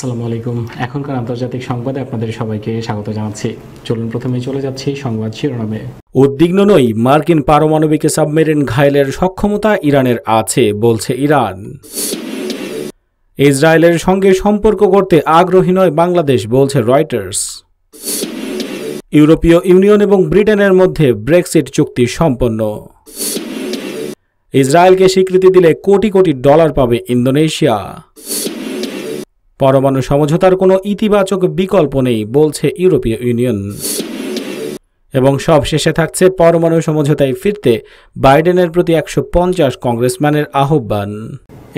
আসসালামু আলাইকুম। এখনকার আন্তর্জাতিক সংবাদে আপনাদের সবাইকে স্বাগত জানাচ্ছি। চলুন প্রথমে চলে যাচ্ছি সংবাদ শিরোনামে। উদ্বিগ্ন নই, মার্কিন পারমাণবিক সাবমেরিন ঘায়েলের সক্ষমতা ইরানের আছে বলছে ইরান। ইসরায়েলের সঙ্গে সম্পর্ক করতে আগ্রহী নয় বাংলাদেশ বলছে রয়টার্স। ইউরোপীয় ইউনিয়ন এবং ব্রিটেনের মধ্যে ব্রেক্সিট চুক্তি সম্পন্ন। ইসরায়েলকে স্বীকৃতি দিলে কোটি কোটি ডলার পাবে ইন্দোনেশিয়া। পরমাণু সমঝোতার কোনো ইতিবাচক বিকল্প নেই বলছে ইউরোপীয় ইউনিয়ন। এবং সব শেষে থাকছে পরমাণু সমঝোতায় ফিরতে বাইডেনের প্রতি 150 কংগ্রেসম্যানের আহ্বান।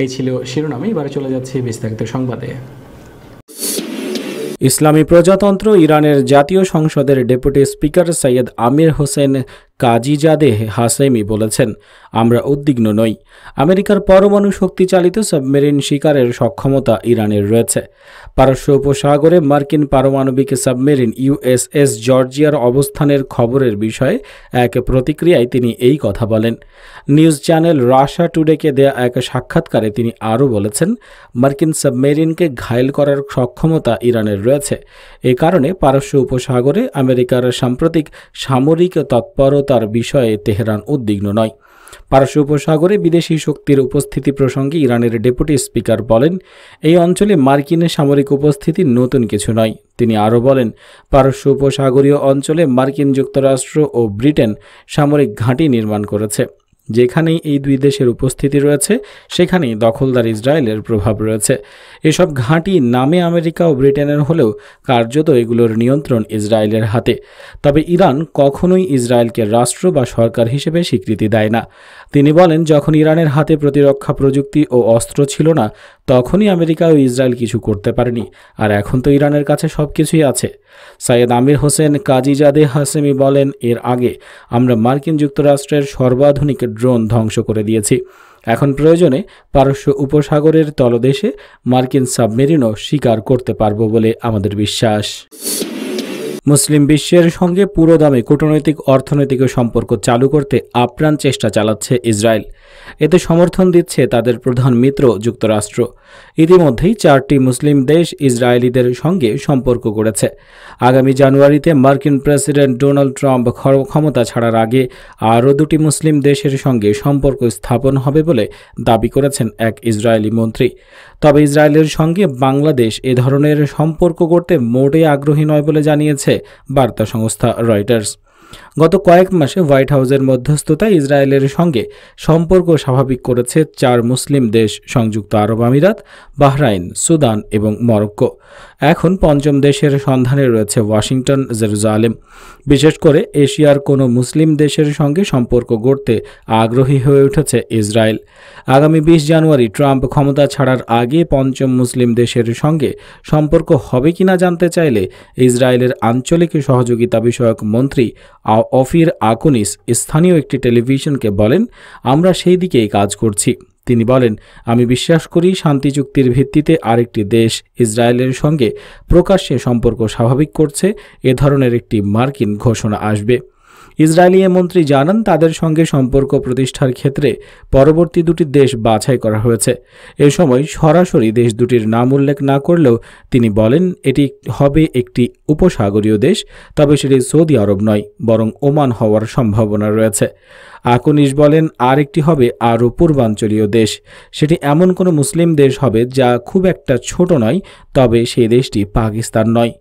এই ছিল শিরোনামে, এবারে চলে যাচ্ছে বিস্তারিত সংবাদে। ইসলামী প্রজাতন্ত্র ইরানের জাতীয় সংসদের ডেপুটি স্পিকার সৈয়দ আমির হোসেন কাজিজাদেহ হাশেমি বলেছেন, আমরা উদ্বিগ্ন নই। আমেরিকার পরমাণু শক্তি চালিত সাবমেরিন শিকারের সক্ষমতা ইরানের রয়েছে। পারস্য উপসাগরে মার্কিন পারমাণবিক সাবমেরিন ইউএসএস জর্জিয়ার অবস্থানের খবরের বিষয়ে এক প্রতিক্রিয়ায় তিনি এই কথা বলেন। নিউজ চ্যানেল রাশিয়া টুডেকে দেয়া এক সাক্ষাৎকারে তিনি আরও বলেছেন, মার্কিন সাবমেরিনকে ঘায়েল করার সক্ষমতা ইরানের রয়েছে। এ কারণে পারস্য উপসাগরে আমেরিকার সাম্প্রতিক সামরিক তৎপরতার বিষয়ে তেহরান উদ্বিগ্ন নয়। পারস্য উপসাগরে বিদেশি শক্তির উপস্থিতি প্রসঙ্গে ইরানের ডেপুটি স্পিকার বলেন, এই অঞ্চলে মার্কিন সামরিক উপস্থিতি নতুন কিছু নয়। তিনি আরও বলেন, পারস্য উপসাগরীয় অঞ্চলে মার্কিন যুক্তরাষ্ট্র ও ব্রিটেন সামরিক ঘাঁটি নির্মাণ করেছে। যেখানেই এই দুই দেশের উপস্থিতি রয়েছে সেখানেই দখলদার ইসরায়েলের প্রভাব রয়েছে। এসব ঘাঁটি নামে আমেরিকা ও ব্রিটেনের হলেও কার্যত এগুলোর নিয়ন্ত্রণ ইসরায়েলের হাতে। তবে ইরান কখনোই ইসরায়েলকে রাষ্ট্র বা সরকার হিসেবে স্বীকৃতি দেয় না। তিনি বলেন, যখন ইরানের হাতে প্রতিরক্ষা প্রযুক্তি ও অস্ত্র ছিল না তখনই আমেরিকা ও ইসরায়েল কিছু করতে পারেনি, আর এখন তো ইরানের কাছে সব কিছুই আছে। সৈয়দ আমির হোসেন কাজিজাদেহ হাশেমি বলেন, এর আগে আমরা মার্কিন যুক্তরাষ্ট্রের সর্বাধুনিক ড্রোন ধ্বংস করে দিয়েছি। এখন প্রয়োজনে পারস্য উপসাগরের তলদেশে মার্কিন সাবমেরিনও শিকার করতে পারব বলে আমাদের বিশ্বাস। মুসলিম বিশ্বের সঙ্গে পুরোদমে কূটনৈতিক অর্থনৈতিক সম্পর্ক চালু করতে আপ্রাণ চেষ্টা চালাচ্ছে ইসরায়েল। এতে সমর্থন দিচ্ছে তাদের প্রধান মিত্র যুক্তরাষ্ট্র। ইতিমধ্যেই 4টি মুসলিম দেশ ইসরায়েলিদের সঙ্গে সম্পর্ক করেছে। আগামী জানুয়ারিতে মার্কিন প্রেসিডেন্ট ডোনাল্ড ট্রাম্প ক্ষমতা ছাড়ার আগে আরও 2টি মুসলিম দেশের সঙ্গে সম্পর্ক স্থাপন হবে বলে দাবি করেছেন এক ইসরায়েলি মন্ত্রী। তবে ইসরায়েলের সঙ্গে বাংলাদেশ এ ধরনের সম্পর্ক করতে মোটেই আগ্রহী নয় বলে জানিয়েছে বার্তা সংস্থা রয়টার্স। গত কয়েক মাসে হোয়াইট হাউসের মধ্যস্থতায় ইসরায়েলের সঙ্গে সম্পর্ক স্বাভাবিক করেছে 4 মুসলিম দেশ, সংযুক্ত আরব আমিরাত, বাহরাইন, সুদান এবং মরক্কো। এখন 5ম দেশের সন্ধানে রয়েছে ওয়াশিংটন, জেরুজালেম। বিশেষ করে এশিয়ার কোনো মুসলিম দেশের সঙ্গে সম্পর্ক গড়তে আগ্রহী হয়ে উঠেছে ইসরায়েল। আগামী 20 জানুয়ারি ট্রাম্প ক্ষমতা ছাড়ার আগে 5ম মুসলিম দেশের সঙ্গে সম্পর্ক হবে কিনা জানতে চাইলে ইসরায়েলের আঞ্চলিক সহযোগিতা বিষয়ক মন্ত্রী অফির আকুনিস স্থানীয় একটি টেলিভিশনকে বলেন, আমরা সেই দিকেই কাজ করছি। তিনি বলেন, আমি বিশ্বাস করি শান্তি চুক্তির ভিত্তিতে আরেকটি দেশ ইসরায়েলের সঙ্গে প্রকাশ্যে সম্পর্ক স্বাভাবিক করছে এ ধরনের একটি মার্কিন ঘোষণা আসবে। ইসরায়েলি মন্ত্রী জানান, তাদের সঙ্গে সম্পর্ক প্রতিষ্ঠার ক্ষেত্রে পরবর্তী 2টি দেশ বাছাই করা হয়েছে। এ সময় সরাসরি দেশ দুটির নাম উল্লেখ না করলেও তিনি বলেন, এটি হবে একটি উপসাগরীয় দেশ, তবে সেটি সৌদি আরব নয়, বরং ওমান হওয়ার সম্ভাবনা রয়েছে। আকুনিস বলেন, আরেকটি হবে আরও পূর্বাঞ্চলীয় দেশ। সেটি এমন কোনো মুসলিম দেশ হবে যা খুব একটা ছোট নয়, তবে সেই দেশটি পাকিস্তান নয়।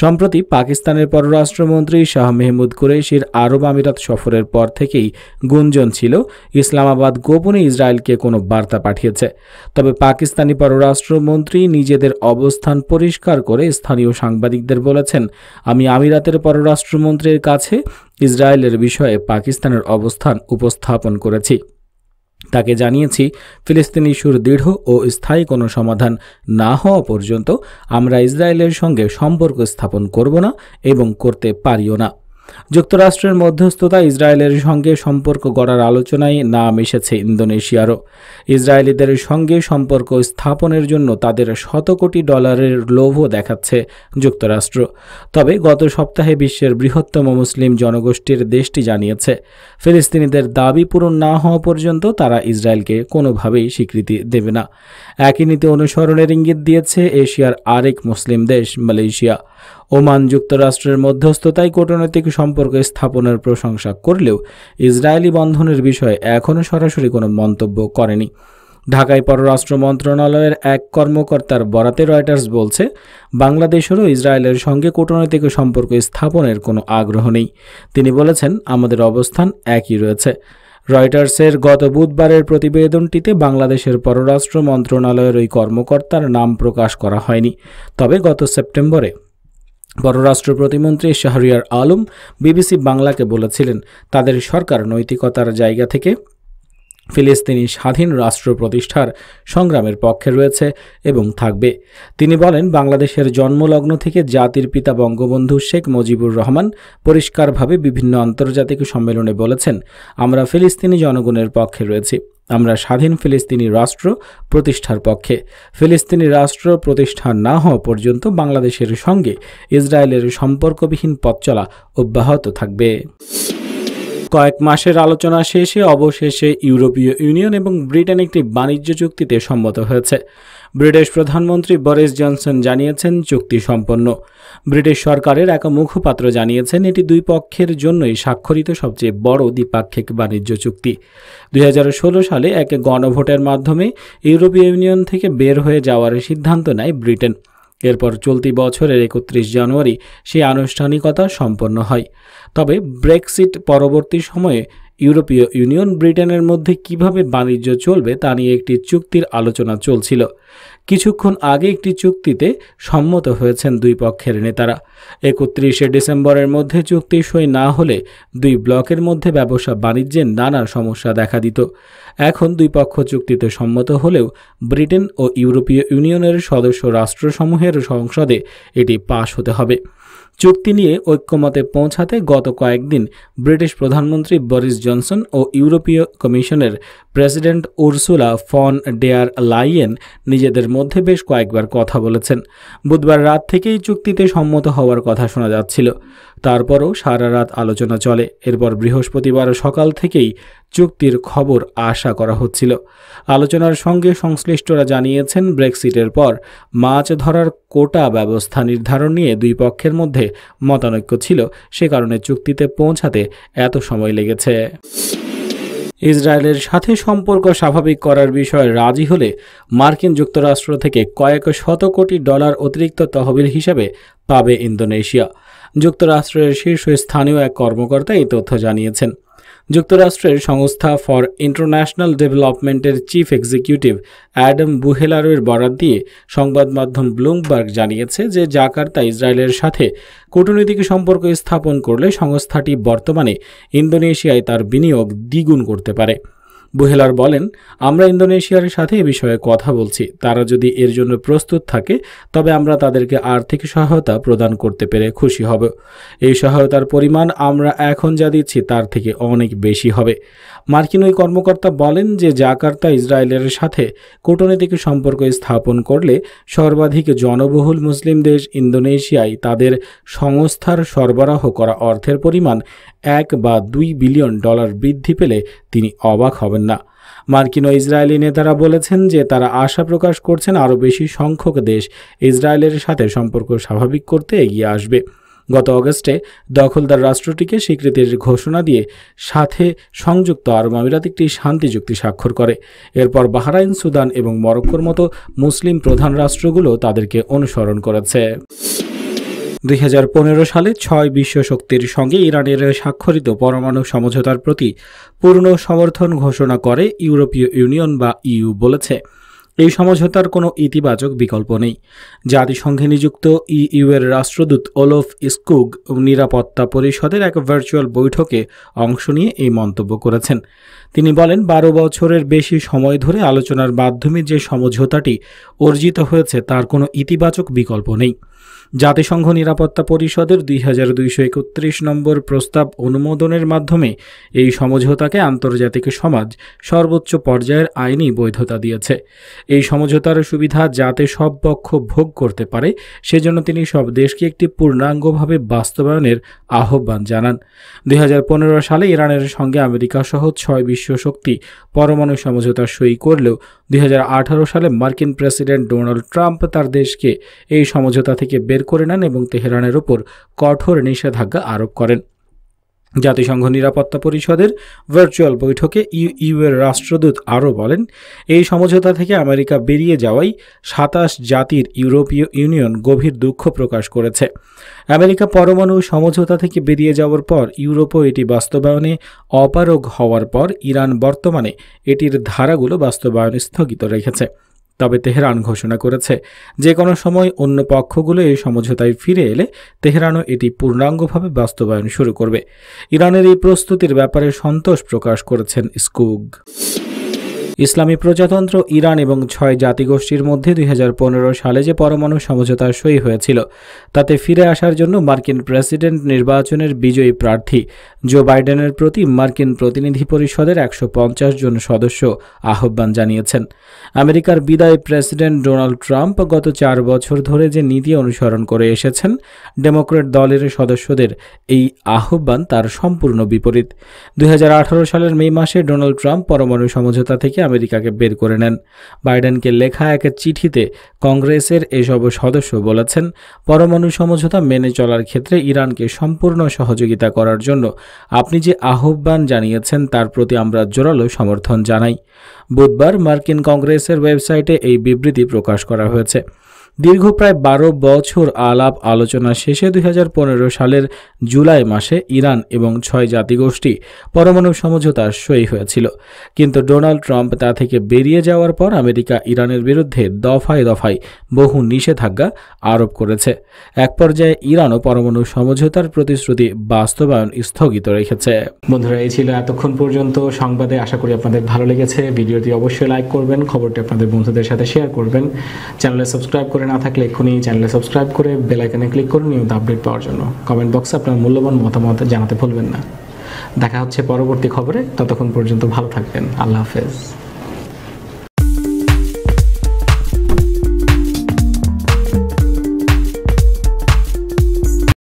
সম্প্রতি পাকিস্তানের পররাষ্ট্রমন্ত্রী শাহ মেহমুদ কুরেশির আরব আমিরাত সফরের পর থেকেই গুঞ্জন ছিল ইসলামাবাদ গোপনে ইসরায়েলকে কোনো বার্তা পাঠিয়েছে। তবে পাকিস্তানি পররাষ্ট্রমন্ত্রী নিজেদের অবস্থান পরিষ্কার করে স্থানীয় সাংবাদিকদের বলেছেন, আমি আমিরাতের পররাষ্ট্রমন্ত্রীর কাছে ইসরায়েলের বিষয়ে পাকিস্তানের অবস্থান উপস্থাপন করেছি। তাকে জানিয়েছি, ফিলিস্তিনি ইস্যুর দৃঢ় ও স্থায়ী কোনো সমাধান না হওয়া পর্যন্ত আমরা ইসরায়েলের সঙ্গে সম্পর্ক স্থাপন করব না এবং করতে পারিও না। যুক্তরাষ্ট্রের মধ্যস্থতা ইসরায়েলের সঙ্গে সম্পর্ক গড়ার আলোচনায় নাম এসেছে ইন্দোনেশিয়ারও। ইসরায়েলিদের সঙ্গে সম্পর্ক স্থাপনের জন্য তাদের $100 কোটি লোভও দেখাচ্ছে যুক্তরাষ্ট্র। তবে গত সপ্তাহে বিশ্বের বৃহত্তম মুসলিম জনগোষ্ঠীর দেশটি জানিয়েছে, ফিলিস্তিনিদের দাবি পূরণ না হওয়া পর্যন্ত তারা ইসরায়েলকে কোনোভাবেই স্বীকৃতি দেবে না। একই নীতি অনুসরণের ইঙ্গিত দিয়েছে এশিয়ার আরেক মুসলিম দেশ মালয়েশিয়া। ওমান যুক্তরাষ্ট্রের মধ্যস্থতায় কূটনৈতিক সম্পর্ক স্থাপনের প্রশংসা করলেও ইসরায়েলি বন্ধনের বিষয়ে এখনও সরাসরি কোনো মন্তব্য করেনি। ঢাকায় পররাষ্ট্র মন্ত্রণালয়ের এক কর্মকর্তার বরাতে রয়টার্স বলছে, বাংলাদেশেরও ইসরায়েলের সঙ্গে কূটনৈতিক সম্পর্ক স্থাপনের কোনো আগ্রহ নেই। তিনি বলেছেন, আমাদের অবস্থান একই রয়েছে। রয়টার্সের গত বুধবারের প্রতিবেদনটিতে বাংলাদেশের পররাষ্ট্র মন্ত্রণালয়ের ওই কর্মকর্তার নাম প্রকাশ করা হয়নি। তবে গত সেপ্টেম্বরে পররাষ্ট্র প্রতিমন্ত্রী শাহরিয়ার আলম বিবিসি বাংলাকে বলেছিলেন, তাদের সরকার নৈতিকতার জায়গা থেকে ফিলিস্তিনি স্বাধীন রাষ্ট্র প্রতিষ্ঠার সংগ্রামের পক্ষে রয়েছে এবং থাকবে। তিনি বলেন, বাংলাদেশের জন্মলগ্ন থেকে জাতির পিতা বঙ্গবন্ধু শেখ মুজিবুর রহমান পরিষ্কারভাবে বিভিন্ন আন্তর্জাতিক সম্মেলনে বলেছেন, আমরা ফিলিস্তিনি জনগণের পক্ষে রয়েছি। আমরা স্বাধীন ফিলিস্তিনি রাষ্ট্র প্রতিষ্ঠার পক্ষে। ফিলিস্তিনি রাষ্ট্র প্রতিষ্ঠা না হওয়া পর্যন্ত বাংলাদেশের সঙ্গে ইসরায়েলের সম্পর্কবিহীন পথ চলা অব্যাহত থাকবে। কয়েক মাসের আলোচনা শেষে অবশেষে ইউরোপীয় ইউনিয়ন এবং ব্রিটেন একটি বাণিজ্য চুক্তিতে সম্মত হয়েছে। ব্রিটিশ প্রধানমন্ত্রী বরিস জনসন জানিয়েছেন, চুক্তি সম্পন্ন। ব্রিটিশ সরকারের এক মুখপাত্র জানিয়েছেন, এটি দুই পক্ষের জন্যই স্বাক্ষরিত সবচেয়ে বড় দ্বিপাক্ষিক বাণিজ্য চুক্তি। 2016 সালে এক গণভোটের মাধ্যমে ইউরোপীয় ইউনিয়ন থেকে বের হয়ে যাওয়ার সিদ্ধান্ত নেয় ব্রিটেন। এরপর চলতি বছরের 31 জানুয়ারি সেই আনুষ্ঠানিকতা সম্পন্ন হয়। তবে ব্রেক্সিট পরবর্তী সময়ে ইউরোপীয় ইউনিয়ন ব্রিটেনের মধ্যে কিভাবে বাণিজ্য চলবে তা নিয়ে একটি চুক্তির আলোচনা চলছিল। কিছুক্ষণ আগে একটি চুক্তিতে সম্মত হয়েছেন দুই পক্ষের নেতারা। 31 ডিসেম্বরের মধ্যে চুক্তি সই না হলে দুই ব্লকের মধ্যে ব্যবসা বাণিজ্যে নানা সমস্যা দেখা দিত। এখন দুই পক্ষ চুক্তিতে সম্মত হলেও ব্রিটেন ও ইউরোপীয় ইউনিয়নের সদস্য রাষ্ট্রসমূহের সংসদে এটি পাশ হতে হবে। চুক্তি নিয়ে ঐক্যমতে পৌঁছাতে গত কয়েকদিন ব্রিটিশ প্রধানমন্ত্রী বরিস জনসন ও ইউরোপীয় কমিশনের president Ursula von der Leyen নিজেদের মধ্যে বেশ কয়েকবার কথা বলেছেন। বুধবার রাত থেকেই চুক্তিতে সম্মত হওয়ার কথা শোনা যাচ্ছিল। তারপরও সারা রাত আলোচনা চলে। এরপর বৃহস্পতিবার সকাল থেকেই চুক্তির খবর আশা করা হচ্ছিল। আলোচনার সঙ্গে সংশ্লিষ্টরা জানিয়েছেন, ব্রেক্সিটের পর মাছ ধরার কোটা ব্যবস্থা নির্ধারণ নিয়ে দুই পক্ষের মধ্যে মতানৈক্য ছিল, সে কারণে চুক্তিতে পৌঁছাতে এত সময় লেগেছে। ইসরায়েলের সাথে সম্পর্ক স্বাভাবিক করার বিষয়ে রাজি হলে মার্কিন যুক্তরাষ্ট্র থেকে কয়েক শত কোটি ডলার অতিরিক্ত তহবিল হিসেবে পাবে ইন্দোনেশিয়া। যুক্তরাষ্ট্রের শীর্ষস্থানীয় এক কর্মকর্তা এই তথ্য জানিয়েছেন। যুক্তরাষ্ট্রের সংস্থা ফর ইন্টারন্যাশনাল ডেভেলপমেন্টের চিফ এক্সিকিউটিভ অ্যাডাম বুহেলারের বরাত দিয়ে সংবাদ মাধ্যম ব্লুমবার্গ জানিয়েছে যে জাকার্তা ইসরায়েলের সাথে কূটনৈতিক সম্পর্ক স্থাপন করলে সংস্থাটি বর্তমানে ইন্দোনেশিয়ায় তার বিনিয়োগ দ্বিগুণ করতে পারে। বুহেলার বলেন, আমরা ইন্দোনেশিয়ার সাথে এ বিষয়ে কথা বলছি। তারা যদি এর জন্য প্রস্তুত থাকে তবে আমরা তাদেরকে আর্থিক সহায়তা প্রদান করতে পেরে খুশি হব। এই সহায়তার পরিমাণ আমরা এখন যা দিচ্ছি তার থেকে অনেক বেশি হবে। মার্কিন ওই কর্মকর্তা বলেন যে জাকার্তা ইসরায়েলের সাথে কূটনৈতিক সম্পর্ক স্থাপন করলে সর্বাধিক জনবহুল মুসলিম দেশ ইন্দোনেশিয়ায় তাদের সংস্থার সরবরাহ করা অর্থের পরিমাণ $1 বা $2 বিলিয়ন বৃদ্ধি পেলে তিনি অবাক হবেন না। মার্কিন ও ইসরায়েলি নেতারা বলেছেন যে তারা আশা প্রকাশ করছেন আরও বেশি সংখ্যক দেশ ইসরায়েলের সাথে সম্পর্ক স্বাভাবিক করতে এগিয়ে আসবে। গত অগস্টে দখলদার রাষ্ট্রটিকে স্বীকৃতির ঘোষণা দিয়ে সাথে সংযুক্ত আরব আমিরাত একটি শান্তি চুক্তি স্বাক্ষর করে। এরপর বাহরাইন, সুদান এবং মরক্কোর মতো মুসলিম প্রধান রাষ্ট্রগুলো তাদেরকে অনুসরণ করেছে। 2015 সালে 6 বিশ্ব শক্তির সঙ্গে ইরানের স্বাক্ষরিত পরমাণু সমঝোতার প্রতি পূর্ণ সমর্থন ঘোষণা করে ইউরোপীয় ইউনিয়ন বা ইইউ বলেছে, এই সমঝোতার কোনো ইতিবাচক বিকল্প নেই। জাতিসংঘে নিযুক্ত ইইউ এর রাষ্ট্রদূত ওলফ স্কুগ নিরাপত্তা পরিষদের এক ভার্চুয়াল বৈঠকে অংশ নিয়ে এই মন্তব্য করেছেন। তিনি বলেন, 12 বছরের বেশি সময় ধরে আলোচনার মাধ্যমে যে সমঝোতাটি অর্জিত হয়েছে তার কোনো ইতিবাচক বিকল্প নেই। জাতিসংঘ নিরাপত্তা পরিষদের 2231 নম্বর প্রস্তাব অনুমোদনের মাধ্যমে এই সমঝোতাকে আন্তর্জাতিক সমাজ সর্বোচ্চ পর্যায়ের আইনি বৈধতা দিয়েছে। এই সমঝোতার সুবিধা যাতে সব পক্ষ ভোগ করতে পারে সেজন্য তিনি সব দেশকে একটি পূর্ণাঙ্গভাবে বাস্তবায়নের আহ্বান জানান। 2015 সালে ইরানের সঙ্গে আমেরিকা সহ 6 বিশ্ব শক্তি পরমাণু সমঝোতা সই করলেও 2018 সালে মার্কিন প্রেসিডেন্ট ডোনাল্ড ট্রাম্প তার দেশকে এই সমঝোতা থেকে বের করে নেন এবং তেহরানের উপর কঠোর নিষেধাজ্ঞা আরোপ করেন। জাতিসংঘ নিরাপত্তা পরিষদের ভার্চুয়াল বৈঠকে ইউ এর রাষ্ট্রদূত আরও বলেন, এই সমঝোতা থেকে আমেরিকা বেরিয়ে যাওয়ায় 27 জাতির ইউরোপীয় ইউনিয়ন গভীর দুঃখ প্রকাশ করেছে। আমেরিকা পরমাণু সমঝোতা থেকে বেরিয়ে যাওয়ার পর ইউরোপও এটি বাস্তবায়নে অপারগ হওয়ার পর ইরান বর্তমানে এটির ধারাগুলো বাস্তবায়ন স্থগিত রেখেছে। তবে তেহরান ঘোষণা করেছে যে কোনো সময় অন্য পক্ষগুলো এই সমঝোতায় ফিরে এলে তেহরানও এটি পূর্ণাঙ্গভাবে বাস্তবায়ন শুরু করবে। ইরানের এই প্রস্তুতির ব্যাপারে সন্তোষ প্রকাশ করেছেন স্কুগ। ইসলামী প্রজাতন্ত্র ইরান এবং 6 জাতিগোষ্ঠীর মধ্যে 2015 সালে যে পরমাণু সমঝোতা সই হয়েছিল তাতে ফিরে আসার জন্য মার্কিন প্রেসিডেন্ট নির্বাচনের বিজয়ী প্রার্থী জো বাইডেনের প্রতি মার্কিন প্রতিনিধি পরিষদের 150 জন সদস্য আহ্বান জানিয়েছেন। আমেরিকার বিদায়ী প্রেসিডেন্ট ডোনাল্ড ট্রাম্প গত 4 বছর ধরে যে নীতি অনুসরণ করে এসেছেন, ডেমোক্র্যাট দলের সদস্যদের এই আহ্বান তার সম্পূর্ণ বিপরীত। 2018 সালের মে মাসে ডোনাল্ড ট্রাম্প পরমাণু সমঝোতা থেকে আমেরিকাকে বের করে নেন। বাইডেনকে লেখা এক চিঠিতে কংগ্রেসের এসব সদস্য বলেছেন, পরমাণু সমঝোতা মেনে চলার ক্ষেত্রে ইরানকে সম্পূর্ণ সহযোগিতা করার জন্য আপনি যে আহ্বান জানিয়েছেন তার প্রতি আমরা জোরালো সমর্থন জানাই। বুধবার মার্কিন কংগ্রেসের ওয়েবসাইটে এই বিবৃতি প্রকাশ করা হয়েছে। দীর্ঘ প্রায় 12 বছর আলাপ আলোচনা শেষে 2015 সালের জুলাই মাসে ইরান এবং 6 জাতিগোষ্ঠী পরমাণু সমঝোতা সই হয়েছিল, কিন্তু ডোনাল্ড ট্রাম্প তা থেকে বেরিয়ে যাওয়ার পর আমেরিকা ইরানের বিরুদ্ধে দফায় দফায় বহু নিষেধাজ্ঞা আরোপ করেছে। এক পর্যায়ে ইরানও পরমাণু সমঝোতার প্রতিশ্রুতি বাস্তবায়ন স্থগিত রেখেছে। বন্ধুরা, এই ছিল এতক্ষণ পর্যন্ত সংবাদে। আশা করি আপনাদের ভালো লেগেছে। ভিডিওটি অবশ্যই লাইক করবেন, খবরটি আপনাদের বন্ধুদের সাথে শেয়ার করবেন। চ্যানেলে সাবস্ক্রাইব করে না থাকলে এক্ষুনি চ্যানেলে সাবস্ক্রাইব করে বেল আইকনে ক্লিক করুন নিয়মিত আপডেট পাওয়ার জন্য। কমেন্ট বক্সে আপনার মূল্যবান মতামত জানাতে ভুলবেন না। দেখা হচ্ছে পরবর্তী খবরে। ততক্ষণ পর্যন্ত ভালো থাকবেন। আল্লাহ হাফেজ।